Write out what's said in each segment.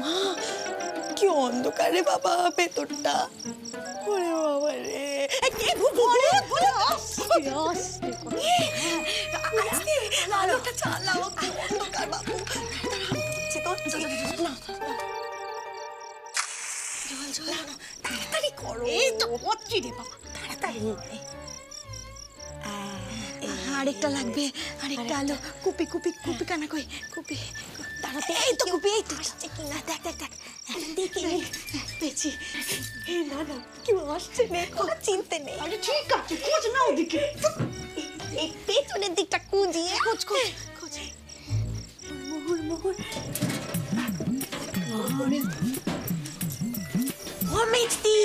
মা কি অন্ধকার রে বাবা ভেতরটা। ওরে বাবা রে, কে ভুলে আলোটা চালাও, অন্ধকার বাবু। তাড়াতাড়ি করো। এই তো হচ্ছি রে বাবা, তাড়াতাড়ি। আরেকটা লাগবে, আরেকটা আলো। কুপি কুপি কুপি কানা কই, কুপি তাড়াতাড়ি। এই তো কুপি, এই তো আসছে কিনা, দেখ দেখ দেখ দেখি পেয়েছি। না না কেউ আসছে না, কোনো চিনতে নেই। আরে ঠিক আছে, খোঁজ না ওদিকে, এই পেছনের দিকটা খুঁজিয়ে খোঁজ খোঁজ খোঁজ। মোহর মোহর ও মেজদি,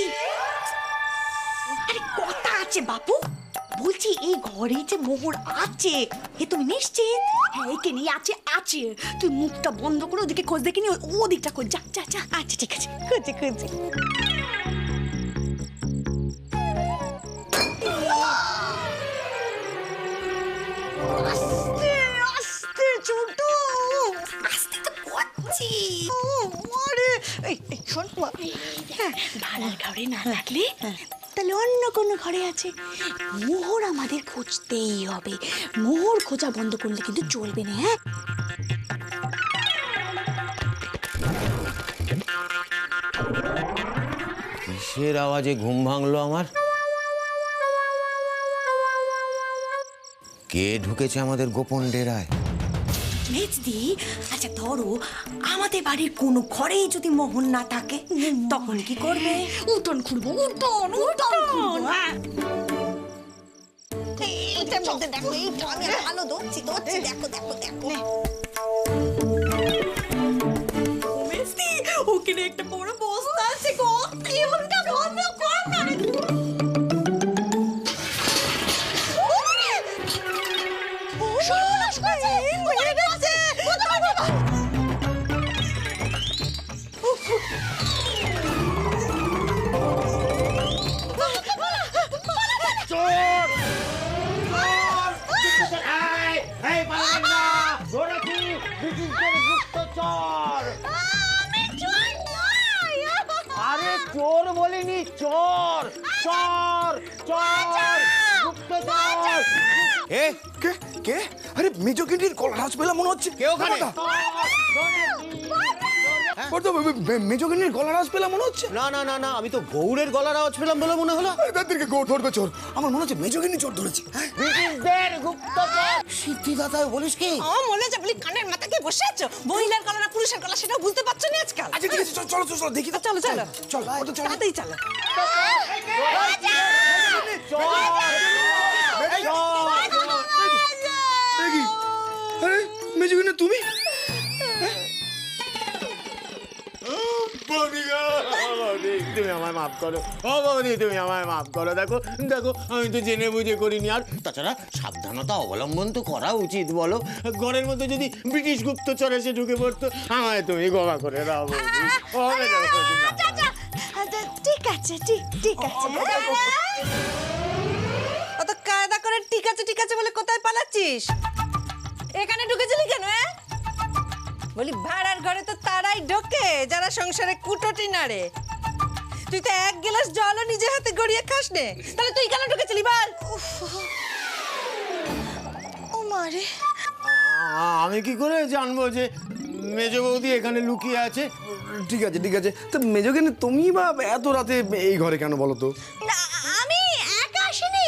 আরে কথা আছে বাপু, বলছি এই ঘরে যে মোহর আছে এ তুমি নিশ্চিত? হ্যাঁ এখানেই আছে আছে, তুই মুখটা বন্ধ করে ওদিকে খোঁজ দেখিনি, ও দিকটা খোঁজ, যা যা যা। আচ্ছা ঠিক আছে, খুঁজি খুঁজি। আস্তে আস্তে ছোট, আস্তে তো করছি। আরে এই শোন, হ্যাঁ ভাড়ার ঘরে না লাগলে তাহলে অন্য কোনো ঘরে আছে। মোহর আমাদের খুঁজতেই হবে, মোহর খোঁজা বন্ধ করলে কিন্তু চলবে না। হ্যাঁ কিসের আওয়াজে ঘুম ভাঙলো আমার? কে ঢুকেছে আমাদের গোপন ডেরায়? মেজদি, আচ্ছা ধরো আমাদের বাড়ির কোনো ঘরেই যদি মোহর না থাকে তখন কি করবে? উঠোন খুঁড়বো, উঠোন উঠোন খুঁড়বো। হ্যাঁ এইটার মধ্যে দেখো, এইটা আমি ভালো ধরছি ধরছি, দেখো দেখো দেখো। মেজদি, ওখানে একটা বড় বস্তা আছে গো, কেমনটা বন্ধ কর না রে। আরে চোর বলিনি, চোর চোর চোর গুপ্তচর। কে কে? আরে মেজো গিন্ডির গলার আওয়াজ পেলাম মনে হচ্ছে। কে ওখানে? মেজো গিন্ডির গলার আওয়াজ পেলাম মনে হচ্ছে। না না না না, আমি তো গৌড়ের গলার আওয়াজ পেলাম বলে মনে হলো। তাদেরকে গৌড় ধরবে চোর, আমার মনে হচ্ছে মেজো গিন্ডি চোর ধরেছে। ব্রিটিশদের গুপ্তচর। সিদ্ধিদাতা বলিস কি? আমার মনে হচ্ছে বলি কানের মাথাকে বসে আছো, মহিলার গলা না পুরুষের গলা সেটাও বুঝতে পারছো না আজকাল। আচ্ছা ঠিক আছে, চলো চলো চলো দেখি তো। চলো চলো চল ওটা চল। তাড়াতাড়ি চলো। দেখি, আরে মেজো গিন্ডি তুমি? তুমি আমায় মাফ করো, ও বৌদি তুমি আমায় মাফ করো। দেখো দেখো আমি তো জেনে বুঝে করিনি, আর তাছাড়া সাবধানতা অবলম্বন তো করা উচিত বলো। ঘরের মধ্যে যদি ব্রিটিশ গুপ্তচর এসে ঢুকে পড়তো, আমায় তুমি ক্ষমা করে দাও বৌদি। ঠিক আছে, ঠিক ঠিক আছে। অত কায়দা করে ঠিক আছে ঠিক আছে বলে কোথায় পালাচ্ছিস? এখানে ঢুকেছিলি কেন? বলি ভাড়ার ঘরে তো তারাই ঢোকে যারা সংসারে কুটোটি নাড়ে। তুই তো এক গ্লাস জলও নিজে হাতে গড়িয়ে খাস নে, তাহলে তুই কেন ঢুকেছিলি বল? ও মারে, আমি কি করে জানবো যে মেজ বৌদি এখানে লুকিয়ে আছে? ঠিক আছে ঠিক আছে, তো মেজো গিন্ডি তুমি বা এত রাতে এই ঘরে কেন বলো তো? না আমি একা আসিনি,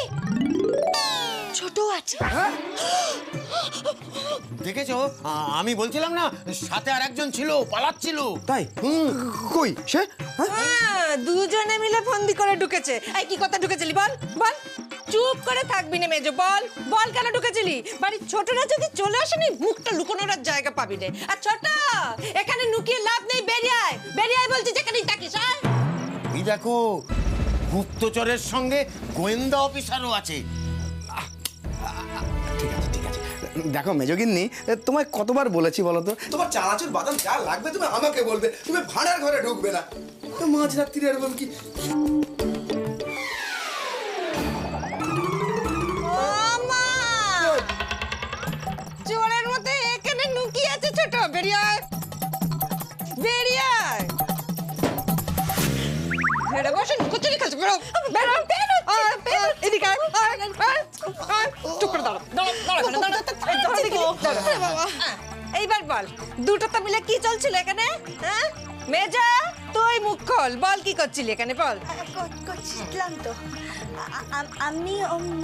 ছোট আছে। দেখেছো, আমি বলছিলাম না সাথে আর একজন ছিল, পালাচ্ছিল। তাই? কই সে? হ্যাঁ, দুজনে মিলে ফন্দি করে ঢুকেছে। এই কি কথা ঢুকেছিলি বল বল? চুপ করে থাকবি না মেজো, বল বল কেন ঢুকেছিলি? বাড়ির ছোটরা যদি চলে আসেনি মুখটা লুকোনোর আর জায়গা পাবি না। আর ছোট, এখানে লুকিয়ে লাভ নেই, বেরিয়ে আয় বেরিয়ে আয় বলছি, যেখানেই থাকিস আয়। এই দেখো, গুপ্তচরের সঙ্গে গোয়েন্দা অফিসারও আছে। ঠিক আছে ঠিক আছে, দেখো মেজো গিন্নি, তোমায় কতবার বলেছি বলো তো, তোমার চানাচুর বাদাম যা লাগবে তুমি আমাকে বলবে, তুমি ভাড়ার ঘরে ঢুকবে না। মাঝ রাত্রিরে এরকম কি? ছোট বেরিয়ে আয়, বেরিয়ে আয়। বেরো, বসে কচুরি খাচ্ছ, বেরো, বেরো, আয়, এদিকে আয়, আয়, আয়, আয়। চুপ করে দাঁড়াও, দাঁড়াও, দাঁড়াও, দাঁড়াও, দাঁড়াও, এদিকে, দাঁড়াও। এইবার বল, দুটোতে মিলে কি চলছিল এখানে? হ্যাঁ মেজা, তুই মুখ খোল, বল কি করছিলি এখানে, বল। করছিলাম তো আমি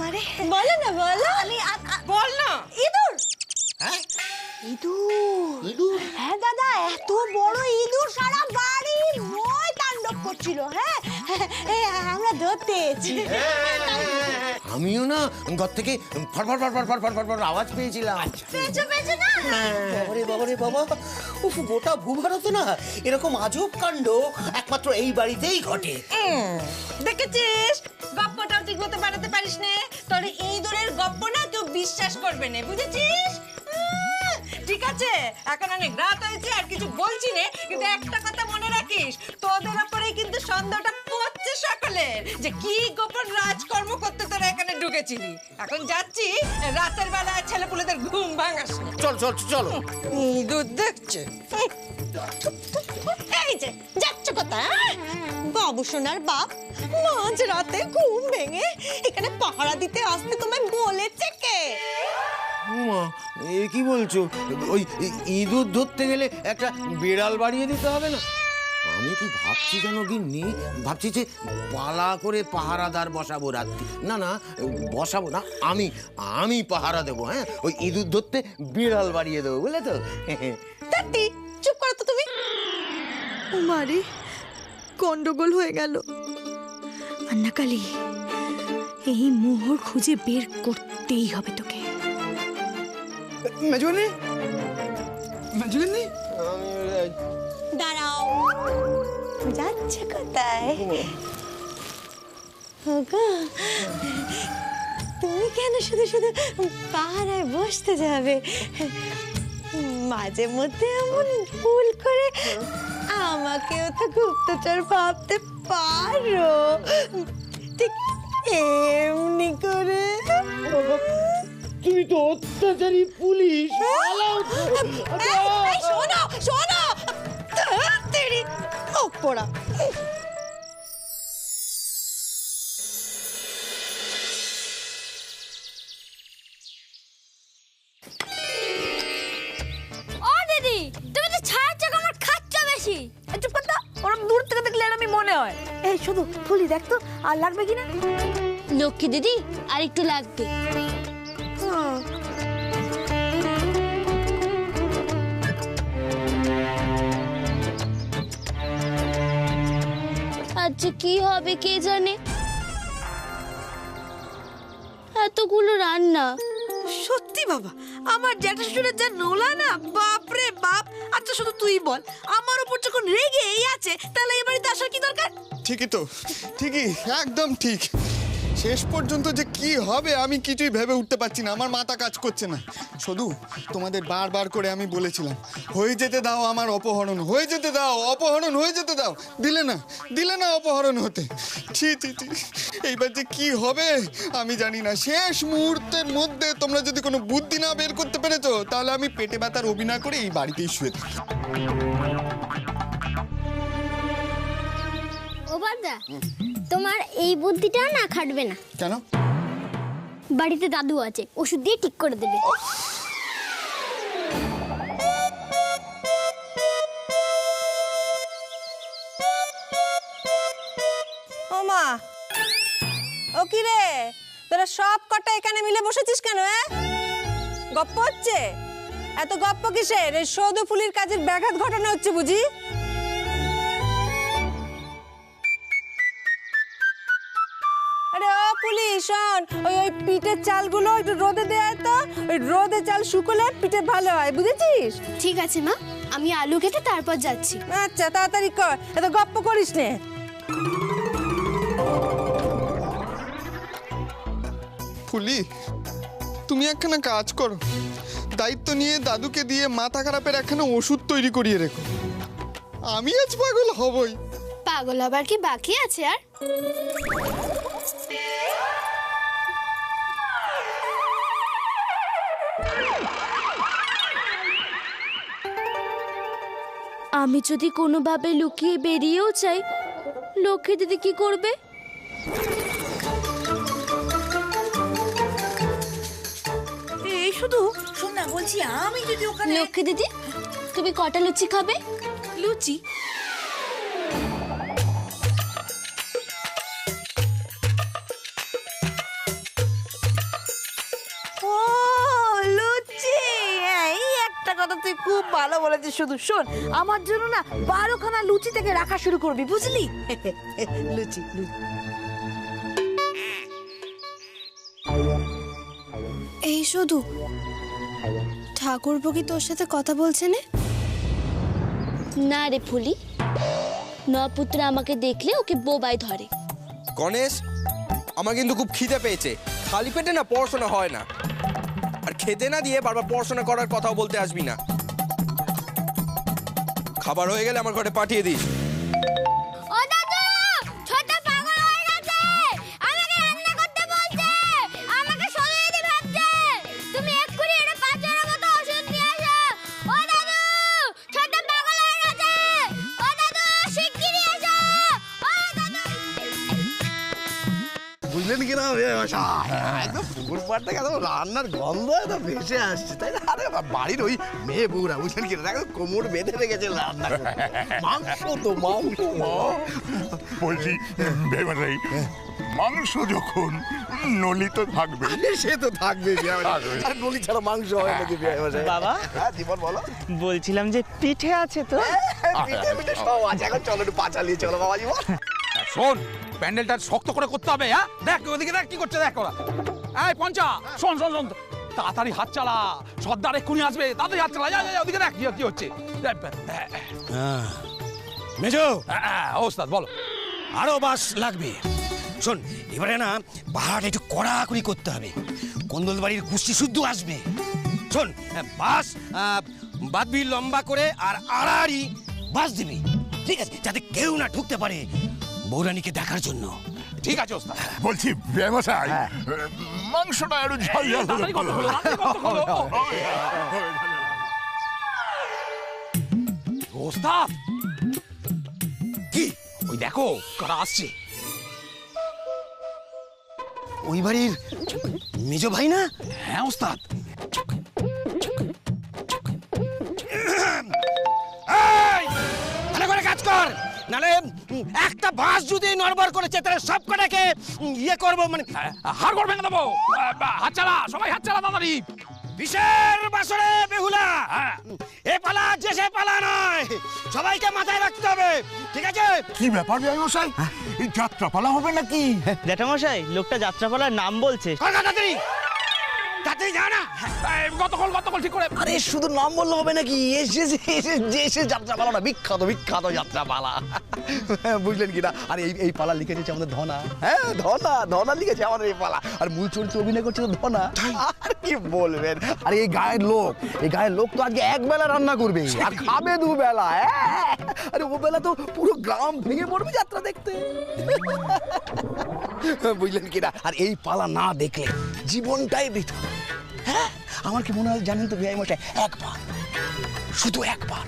মানে বলো না, বলো। বল না। ইঁদুর হ্যাঁ ইঁদুর হ্যাঁ দাদা, এত বড় ইঁদুর সারা বাড়ি মই তাণ্ডব করছিল। হ্যাঁ আমরা ধরতে এসেছি। আমিও না ঘর থেকে ফটফট ফটফট ফটফট ফটফট আওয়াজ পেয়েছিলাম। পেয়েছো পেয়েছো না? বাবারে বাবারে বাবা, উফ, গোটা ভূভারতে না এরকম আজব কাণ্ড একমাত্র এই বাড়িতেই ঘটে। দেখেছিস, গপ্পটাও ঠিক মতো বানাতে পারিস নে। তোর ইঁদুরের গপ্প না কেউ বিশ্বাস করবে না, বুঝেছিস? ঠিক আছে, এখন অনেক রাত হয়েছে, আর কিছু বলছি না, কিন্তু একটা কথা মনে রাখিস, তোদের ওপরেই কিন্তু সন্দেহটা পড়ছে সকলের, যে কি গোপন রাজকর্ম করতে তোরা এখানে ঢুকেছিলি। এখন যাচ্ছি, রাতের বেলায় ছেলেপুলেদের ঘুম ভাঙাস না। চল চল চলো। ইঁদুর দেখছে। এই যে যাচ্ছ কোথায়? বাবু সোনার বাপ মাঝ রাতে ঘুম ভেঙে এখানে পাহারা দিতে আসতে তোমায় বলেছে কে? মা, এ কি বলছো? ওই ইঁদুর ধরতে গেলে একটা বিড়াল বাড়িয়ে দিতে হবে না? আমি কি ভাবছি জানো গিন্নি, ভাবছি যে পালা করে পাহারাদার বসাবো রাত্রি। না না, বসাবো না, আমি পাহারা দেবো। হ্যাঁ, ওই ইঁদুর ধরতে বিড়াল বাড়িয়ে দেবো, বুঝলে তো? তাতি চুপ করো তো তুমি। মারে গন্ডগোল হয়ে গেল। আন্নাকালি, এই মোহর খুঁজে বের করতেই হবে তোকে। মেজগিন্নি, মেজগিন্নি, দাঁড়াও, যাচ্ছে কোথায়? ওগো, তুমি কেন শুধু শুধু পাহারায় বসতে যাবে? মাঝে মধ্যে এমন ভুল করে আমাকেও তো গুপ্তচর ভাবতে পারো, ঠিক এমনি করে। তুমি তো অত্যাচারী পুলিশ। এই, শোনো শোনো, তেরি ওপরা। ও দিদি, তুমি তো ছাড়ার চাকা আমার খাচ্ছ বেশি। চুপ কর তো, ওরম দূর থেকে দেখলে আমি মনে হয়। এই শুধু ফুলি দেখ তো, আর লাগবে কিনা? লক্ষ্মী দিদি, আর একটু লাগবে। আচ্ছা কি হবে কে জানে, এতগুলো রান্না। সত্যি বাবা, আমার জ্যাঠা শ্বশুরের যা নোলা না, বাপ রে বাপ। আচ্ছা শুধু তুই বল, আমার উপর যখন রেগেই আছে, তাহলে এই বাড়িতে আসার কি দরকার? ঠিকই তো, ঠিকই, একদম ঠিক। শেষ পর্যন্ত যে কি হবে আমি কিছুই ভেবে উঠতে পারছি না, আমার মাথা কাজ করছে না। শুধু তোমাদের বারবার করে আমি বলেছিলাম, হয়ে যেতে দাও আমার অপহরণ, হয়ে যেতে দাও, অপহরণ হয়ে যেতে দাও। দিলে না অপহরণ হতে। ছি ছি ছি, এইবার যে কি হবে আমি জানি না। শেষ মুহূর্তের মধ্যে তোমরা যদি কোনো বুদ্ধি না বের করতে পেরেছো, তাহলে আমি পেটে ব্যথার অভিনয় করে এই বাড়িতেই শুয়ে থাকি। ও বাদা, তোমার এই বুদ্ধিটা না খাটবে না। কেন? বাড়িতে দাদু আছে, ওষুধ দিয়ে ঠিক করে দেবে। ও মা, ও কি রে, তোরা সব কটা এখানে মিলে বসেছিস কেন? গপ্প হচ্ছে? এত গপ্প কিসের? এই সৌদ ফুলির কাজের ব্যাঘাত ঘটানো হচ্ছে বুঝি? আরে ও পুলি, শোন, ওই পিঠের চালগুলো একটু রোদে দেয় তো, ওই রোদে চাল শুকোলে পিঠে ভালো হয়, বুঝেছিস? ঠিক আছে মা, আমি আলু কেটে তারপর যাচ্ছি। আচ্ছা তাড়াতাড়ি কর, এত গপ্প করিস নে। ফুলি, তুমি একখানা কাজ করো, দায়িত্ব নিয়ে দাদুকে দিয়ে মাথা খারাপের একখানা ওষুধ তৈরি করিয়ে রেখো। আমি আজ পাগল হবই। পাগল হবার কি বাকি আছে আর? আমি যদি কোনোভাবে লুকিয়ে বেরিয়েও চাই, লক্ষ্মী দিদি কি করবে? এই শুধু শোন না, বলছি আমি যদি ওখানে লক্ষ্মী দিদি, তুমি কটা লুচি খাবে? লুচি ও লুচি, এই একটা কথা তুই খুব ভালো বলেছিস। শুধু শোন, আমার জন্য না 12খানা লুচি থেকে রাখা শুরু করবি, বুঝলি? লুচি লুচি। এই শুধু ঠাকুরপো কি তোর সাথে কথা বলছে না? না রে ফুলি, নপুত্র আমাকে দেখলে ওকে বোবাই ধরে। গণেশ, আমার কিন্তু খুব খিদে পেয়েছে। খালি পেটে না পড়াশোনা হয় না। আর খেতে না দিয়ে বারবার পড়াশোনা করার কথাও বলতে আসবি না। খাবার হয়ে গেলে আমার ঘরে পাঠিয়ে দিস। ও দাদু, ছোট পাগল হয়ে গেছে, আমাকে রান্না করতে বলছে, আমাকে সরিয়ে দিতে ভাবছে। তুমি এক্ষুনি এটা পাঁচজনের মতো ওষুধ নিয়ে আসো। ও দাদু, ছোট পাগল হয়ে গেছে। ও দাদু, শিগগিরই এসো। ও দাদু। বুঝলেন কি না একদম পুকুর পাড় থেকে একদম রান্নার গন্ধ একদম ভেসে আসছে, তাই না? আরে বাড়ির ওই মেয়ে বউরা, বুঝলেন কি না, একদম কোমর বেঁধে রেখেছে রান্না করতে। মাংস তো মাংস। বলছি বেমারাই, মাংস যখন নলি তো থাকবে। সে তো থাকবে, আর নলি ছাড়া মাংস হয় নাকি? বাবা, হ্যাঁ জীবন বলো। বলছিলাম যে পিঠে আছে তো? পিঠে পিঠে সব আছে, এখন চলো একটু পা চালিয়ে চলো বাবা জীবন। শোন, প্যান্ডেলটা শক্ত করে করতে হবে। হ্যাঁ দেখ ওদিকে, দেখ কি করছে, দেখ ওরা। এই পঞ্চা, শোন শোন শোন, তাড়াতাড়ি হাত চালা, সর্দার এক্ষুনি আসবে, তাড়াতাড়ি হাত চালা। যা যা, ওদিকে দেখ কি হচ্ছে। মেজো, ওস্তাদ বলো। আরো বাস লাগবে। শোন, এবারে না পাহাড় একটু কড়াকড়ি করতে হবে। কন্দল বাড়ির গোষ্ঠী শুদ্ধ আসবে। শোন, বাস বাদবি লম্বা করে আর আড়াআড়ি বাস দিবি, ঠিক আছে? যাতে কেউ না ঢুকতে পারে বৌরানীকে দেখার জন্য। ঠিক আছে ওস্তাদ। বলছি ব্যবসায় মাংসটা একটু ঝাল ঝাল তাড়াতাড়ি করতে হলো, তাড়াতাড়ি করতে হলো। ওস্তাদ, কি ওই দেখো কারা আসছে। ওই বাড়ির মেজো ভাই না? হ্যাঁ ওস্তাদ। এই, ভালো করে কাজ কর, নালে একটা বাস যদি নড়বড় করেছে তাহলে সব কটাকে ইয়ে করবো, মানে হাড় করে ভেঙে দেবো। হাত চালা, সবাই হাত চালা তাড়াতাড়ি। বিশের বাসরে বেহুলা, এ পালা যে সে পালা নয়, সবাইকে মাথায় রাখতে হবে, ঠিক আছে? কি ব্যাপার ব্যবসায়, এই যাত্রাপালা হবে নাকি? জ্যাঠামশাই, লোকটা যাত্রাপালার নাম বলছে। তাড়াতাড়ি তাড়াতাড়ি যা না। গতকল ঠিক করে। আরে শুধু নাম বললে হবে নাকি? এসে যাত্রাপালা না, বিখ্যাত বিখ্যাত যাত্রাপালা। বুঝলেন কি না? আর এই পালা লিখেছে আমাদের ধনা। হ্যাঁ ধনা লিখেছে আমাদের এই পালা। আর মূল চরিত্রে অভিনয় করছে তো ধনা। আর কি বলবেন, আর এই গায়ের লোক তো আজকে একবেলা রান্না করবে আর খাবে দুবেলা। আরে ও বেলা তো পুরো গ্রাম ভেঙে পড়বে যাত্রা দেখতে। বুঝলেন কি না? আর এই পালা না দেখলে জীবনটাই বৃথা। হ্যাঁ, আমার কি মনে হয় জানেন তো বিআই মশাই, শুধু একবার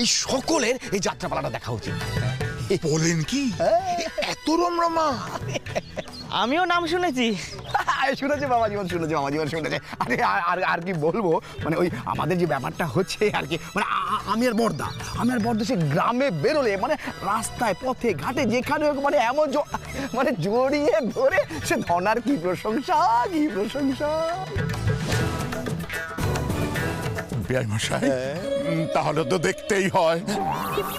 এই সকলের এই যাত্রাপালাটা দেখা উচিত। বলেন কি এত রমরমা? আমিও নাম শুনেছি। শুনেছে বাবা জীবন, শুনেছে। আরে আর কি বলবো, মানে ওই আমাদের যে ব্যাপারটা হচ্ছে আর কি, মানে আমি আর বর্দা সে গ্রামে বেরোলে, মানে রাস্তায় পথে ঘাটে যেখানে হোক, মানে এমন মানে জড়িয়ে ধরে সে ধনার কি প্রশংসা। বিআই মশাই, তাহলে তো দেখতেই হয়।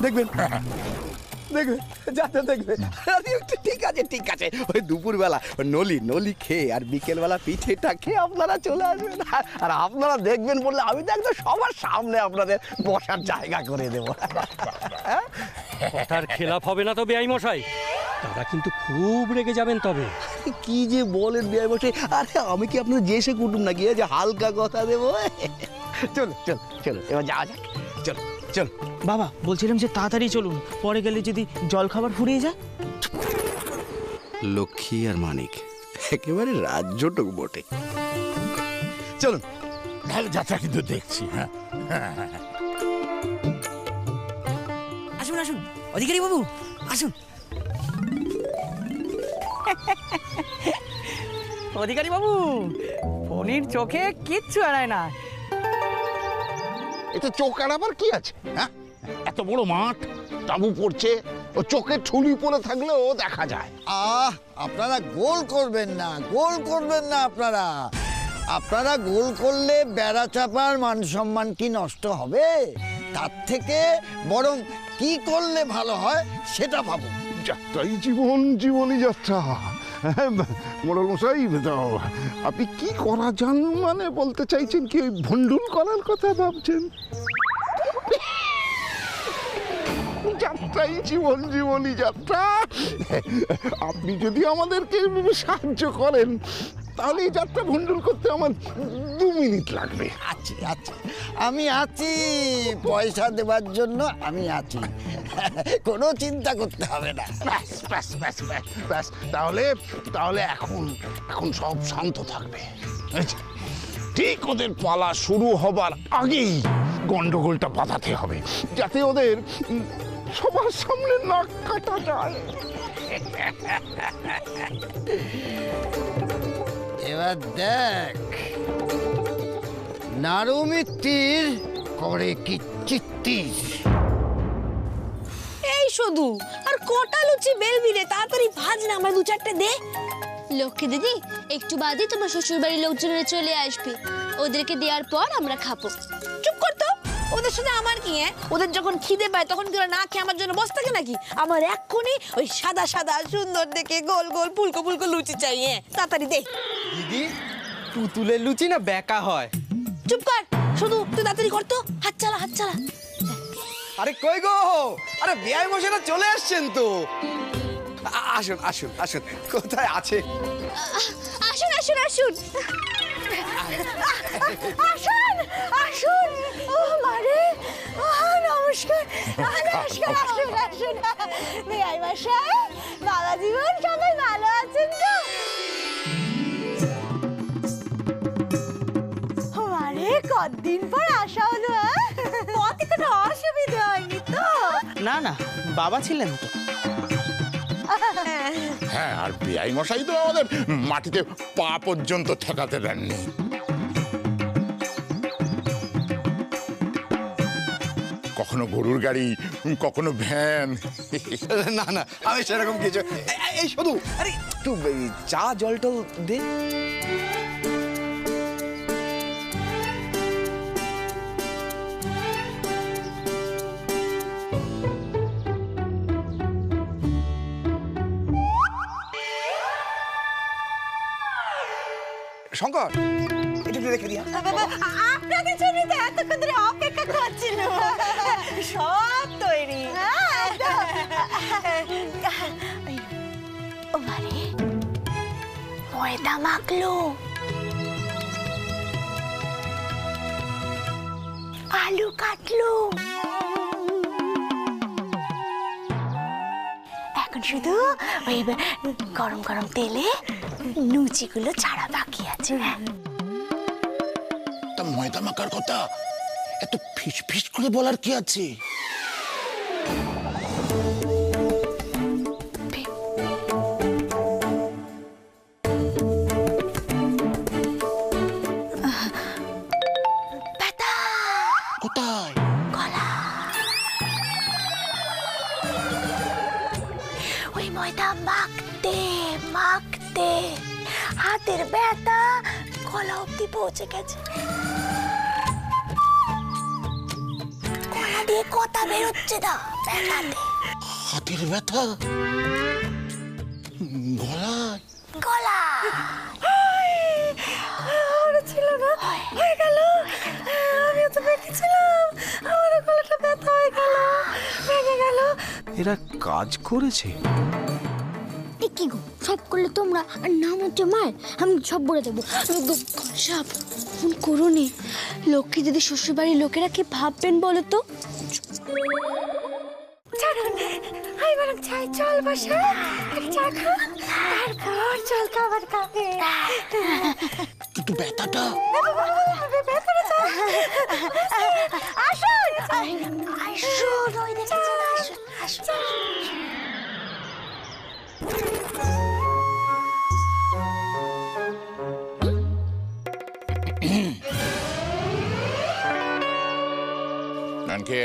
দেখবেন যাতে দেখবে। ঠিক আছে ওই দুপুরবেলা নলি খেয়ে আর বিকেলবেলা পিঠেটা খেয়ে আপনারা চলে আসবেন। আর আপনারা দেখবেন বললে আমি তো একদম সবার সামনে আপনাদের বসার জায়গা করে দেবো। কথার খেলাপ হবে না তো বেআই মশাই, তারা কিন্তু খুব রেগে যাবেন। তবে কি যে বলেন বেআই মশাই, আরে আমি কি আপনার যে সে কুটুম নাকি যে হালকা কথা দেবো? চলো এবার যাওয়া যাক, চল। বাবা, বলছিলাম যে তাড়াতাড়ি চলুন, পরে গেলে যদি জল খাবার ফুরিয়ে যায়। লক্ষ্মী আর মানিক একেবারে রাজ্যটুক বটে। চলুন, যাত্রা কিন্তু দেখছি। হ্যাঁ, অধিকারী বাবু আসুন। অধিকারী বাবু ফণির চোখে কিচ্ছু এড়ায় না। এতে চোখ আবার কি আছে? হ্যাঁ, এত বড় মাঠ, তাঁবু পড়ছে, ও চোখে ঠুলি পড়ে থাকলেও দেখা যায়। আপনারা গোল করবেন না, গোল করবেন না। আপনারা গোল করলে বেড়া চাপার মান সম্মান কি নষ্ট হবে? তার থেকে বরং কি করলে ভালো হয় সেটা ভাবুন। যাত্রাই জীবন, জীবনই যাত্রা। মোড়ল মশাই, আপনি কি করা যান মানে বলতে চাইছেন কি? ওই ভন্ডুল করার কথা ভাবছেন? যাত্রাই জীবন, জীবনই যাত্রা। আপনি যদি আমাদেরকে সাহায্য করেন তাহলে এই যাত্রা ভন্ডুল করতে আমার 2 মিনিট লাগবে। আচ্ছা, আমি আছি, পয়সা দেওয়ার জন্য আমি আছি, কোনো চিন্তা করতে হবে না। ব্যাস, তাহলে এখন সব শান্ত থাকবে। ঠিক ওদের পালা শুরু হবার আগেই গন্ডগোলটা বাঁধাতে হবে, যাতে ওদের সবার সামনে নাক কাটা যায়। এবার দেখ নাড়ু মিত্তির করে কি চিত্তির। এই শুধু আর কটা লুচি বেলবি রে? তাড়াতাড়ি ভাজ না, আমার 2-4টে দে। লক্ষ্মী দিদি একটু বাদে তোমার শ্বশুর বাড়ির লোকজনেরা চলে আসবে, ওদেরকে দেওয়ার পর আমরা খাবো। চুপ কর তো, ওদের সাথে আমার কি? ওদের যখন খিদে পায় তখন কি ওরা না খেয়ে আমার জন্য বসে থাকে নাকি? আমার এক্ষুনি ওই সাদা সাদা সুন্দর দেখে গোল গোল ফুলকো ফুলকো লুচি চাই। তাড়াতাড়ি দে। দিদি পুতুলের লুচি না বেকা হয়। চুপ কর শুধু, তুই তাড়াতাড়ি কর তো, হাত চালা। আরে কই গো, আরে বিআই মশাইরা চলে আসছেন তো। আসুন, কোথায় আছে? আসুন ও মারে, নমস্কার। আসুন বিআই মশাই, বাবা জীবন সবাই ভালো আছেন তো? মারে কতদিন পর আসা হলো, পথে কোনো অসুবিধা হয়নি তো? না, বাবা ছিলেন তো। হ্যাঁ, আর বিআই মশাই তো আমাদের মাটিতে পা পর্যন্ত ঠেকাতে দেননি। কখনো গরুর গাড়ি, কখনো ভ্যান। না আমি সেরকম কিছু। এই শুধু আরে একটু চা জল টল দে। শঙ্কর, এটা একটু রেখে দিয়া। আপনাকে জন্যই এতক্ষণ ধরে অপেক্ষা করছিল। সব তৈরি। ও মানে ময়দা মাখলো, আলু কাটলো, এখন শুধু ওই গরম গরম তেলে লুচিগুলো ছাড়া বাকি আছে। তা ময়দা মাখার কথা এত ফিস করে বলার কি আছে? কোথায়? গলা। ওই ময়দা মাখতে মাখতে হাতের ব্যথা গলা অব্দি পৌঁছে গেছে। গলা দিয়ে কথা বেরোচ্ছে না ব্যথাতে। হাতের ব্যথা গলা ছিল না, হয়ে গেল। আমিও তো বেঁকেছিলাম, আমার গলাটা ব্যথা হয়ে গেল, ভেঙে গেল। এরা কাজ করেছে। কি গো, সব করলে তোমরা আর নাম হচ্ছে মায়ের, আমি সব বলে দেবো। সাপ ফোন করো নি, লক্ষ্মী দিদি শ্বশুর বাড়ির লোকেরা কি ভাববেন বলো তো? চল বসে চা খা, তারপর চল খাবার খাবে। কিন্তু ব্যথাটা আসুন, আসুন, ওই দেখেছেন, আসুন। নানকে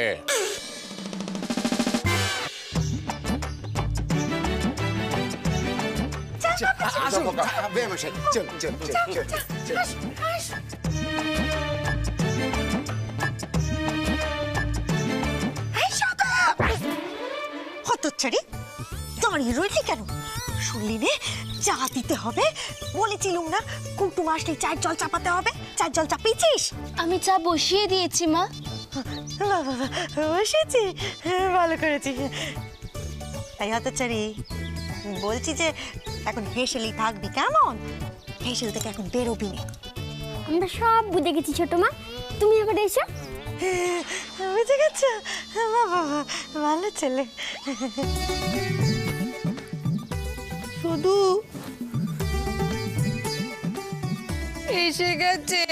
হতচ্ছাড়ি দাঁড়িয়ে রইলি কেন? শুনলি নে, চা দিতে হবে বলেছিলুম না? কুটুম আসলে চায়ের জল চাপাতে হবে। চায়ের জল চাপিয়েছিস? আমি চা বসিয়ে দিয়েছি মা। বসেছি, ভালো করেছি। তাই হতচ্ছাড়ি বলছি যে এখন হেসেলেই থাকবি, কেমন? হেসেল থেকে এখন বেরোবি না। আমরা সব বুঝে গেছি ছোট মা, তুমি এবার এসো। বুঝে গেছ? বাবা ভালো ছেলে। শুধু এসে গেছে।